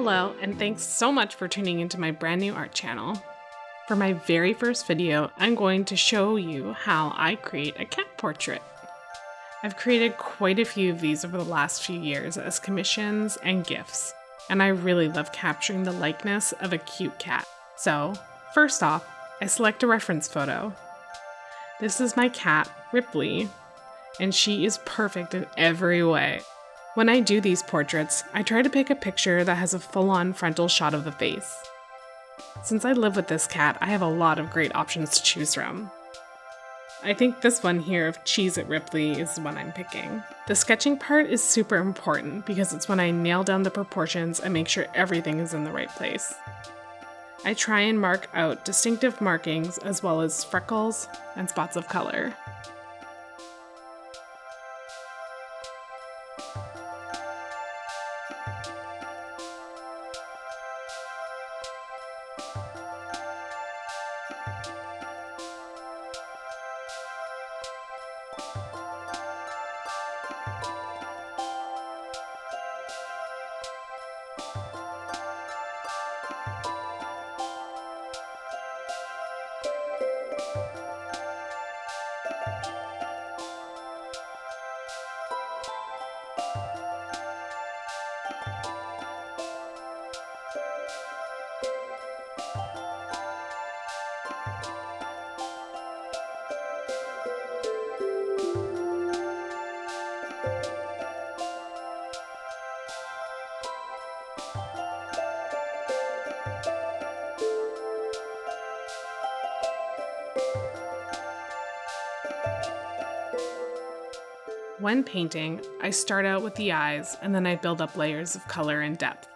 Hello, and thanks so much for tuning into my brand new art channel. For my very first video, I'm going to show you how I create a cat portrait. I've created quite a few of these over the last few years as commissions and gifts, and I really love capturing the likeness of a cute cat. So, first off, I select a reference photo. This is my cat, Ripley, and she is perfect in every way. When I do these portraits, I try to pick a picture that has a full-on frontal shot of the face. Since I live with this cat, I have a lot of great options to choose from. I think this one here of Cheez-It Ripley is the one I'm picking. The sketching part is super important because it's when I nail down the proportions and make sure everything is in the right place. I try and mark out distinctive markings as well as freckles and spots of color. When painting, I start out with the eyes and then I build up layers of color and depth.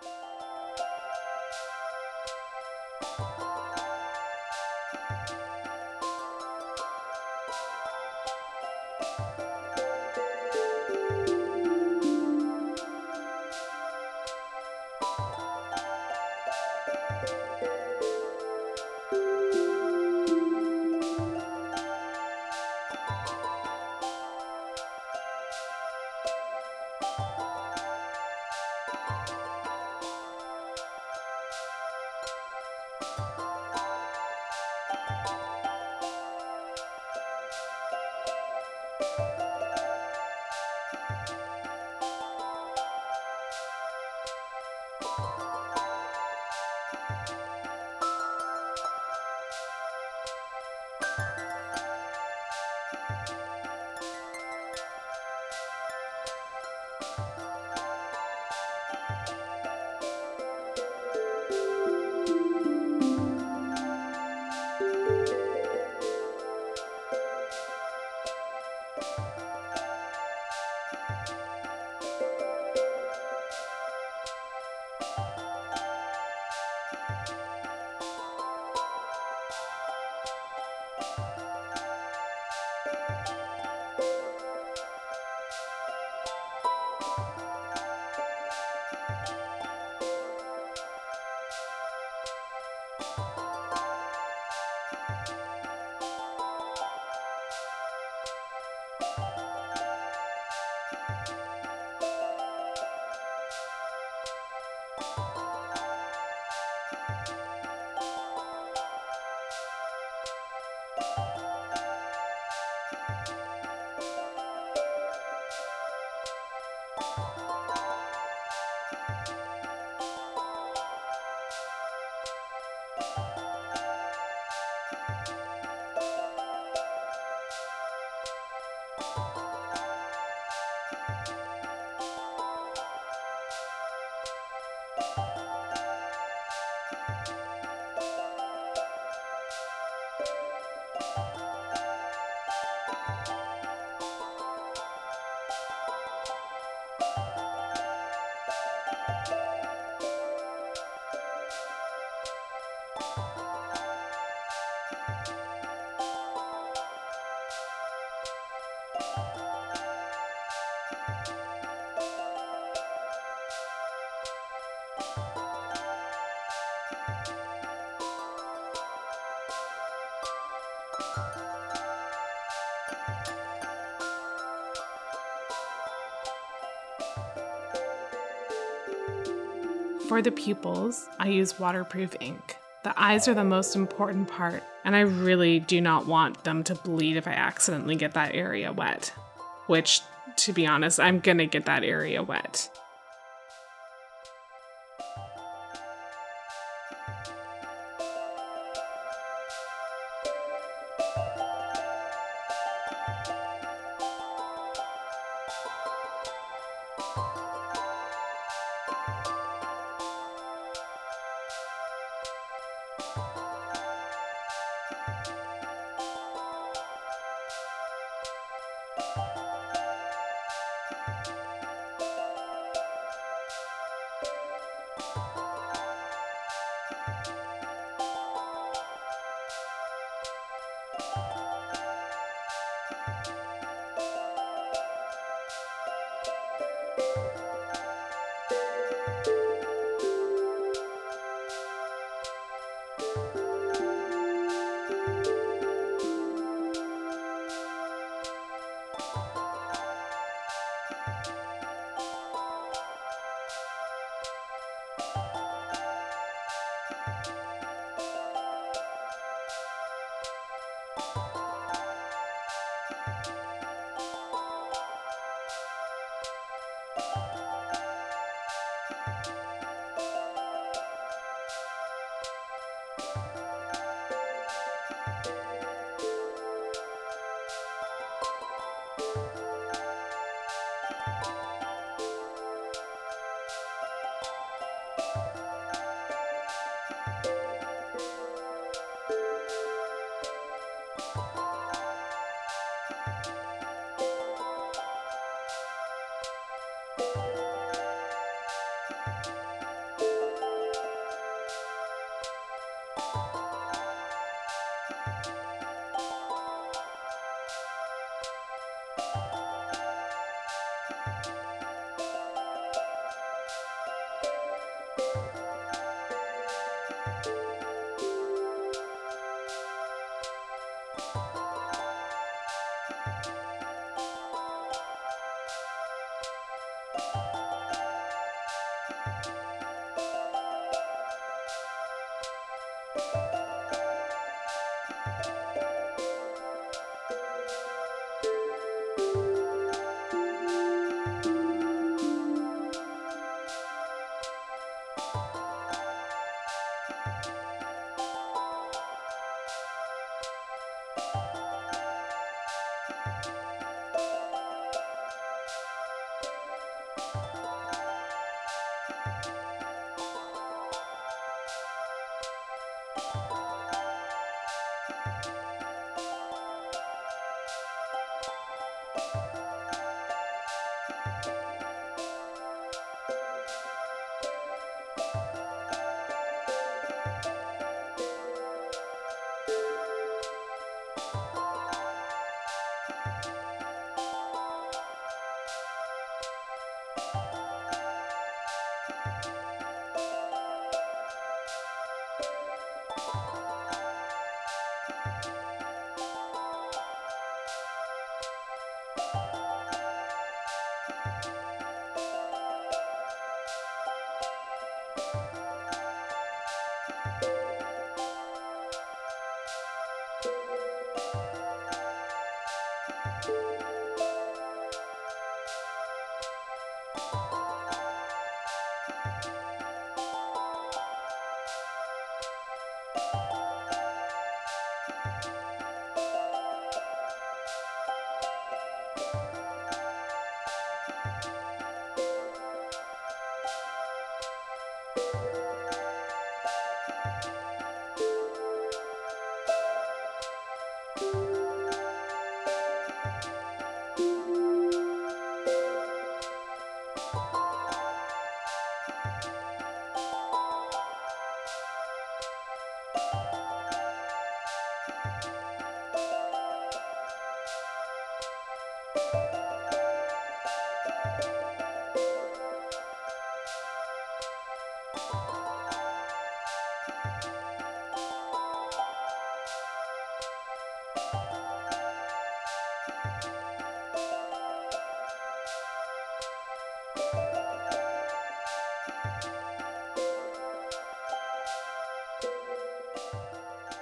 For the pupils, I use waterproof ink. The eyes are the most important part, and I really do not want them to bleed if I accidentally get that area wet. Which, to be honest, I'm gonna get that area wet.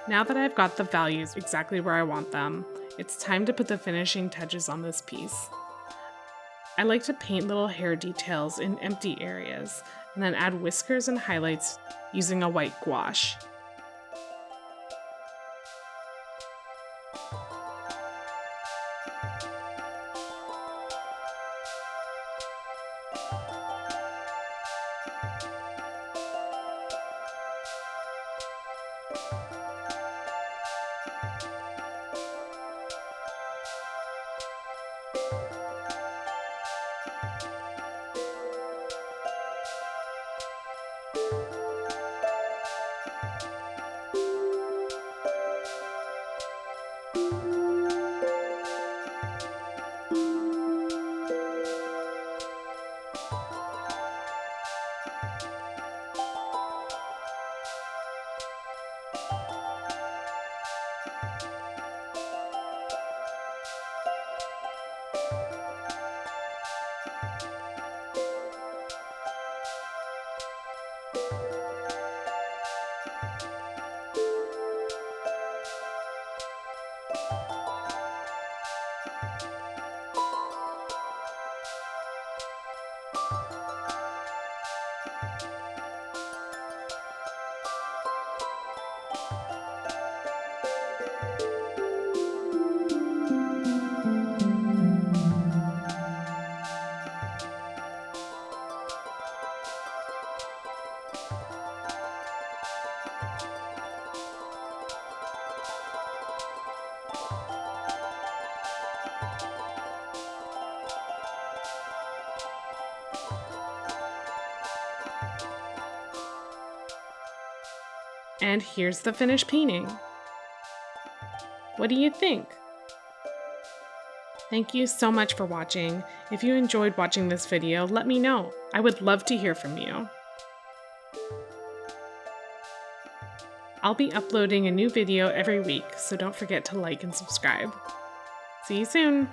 Now that I've got the values exactly where I want them, it's time to put the finishing touches on this piece. I like to paint little hair details in empty areas and then add whiskers and highlights using a white gouache. And here's the finished painting. What do you think? Thank you so much for watching. If you enjoyed watching this video, let me know. I would love to hear from you. I'll be uploading a new video every week, so don't forget to like and subscribe. See you soon!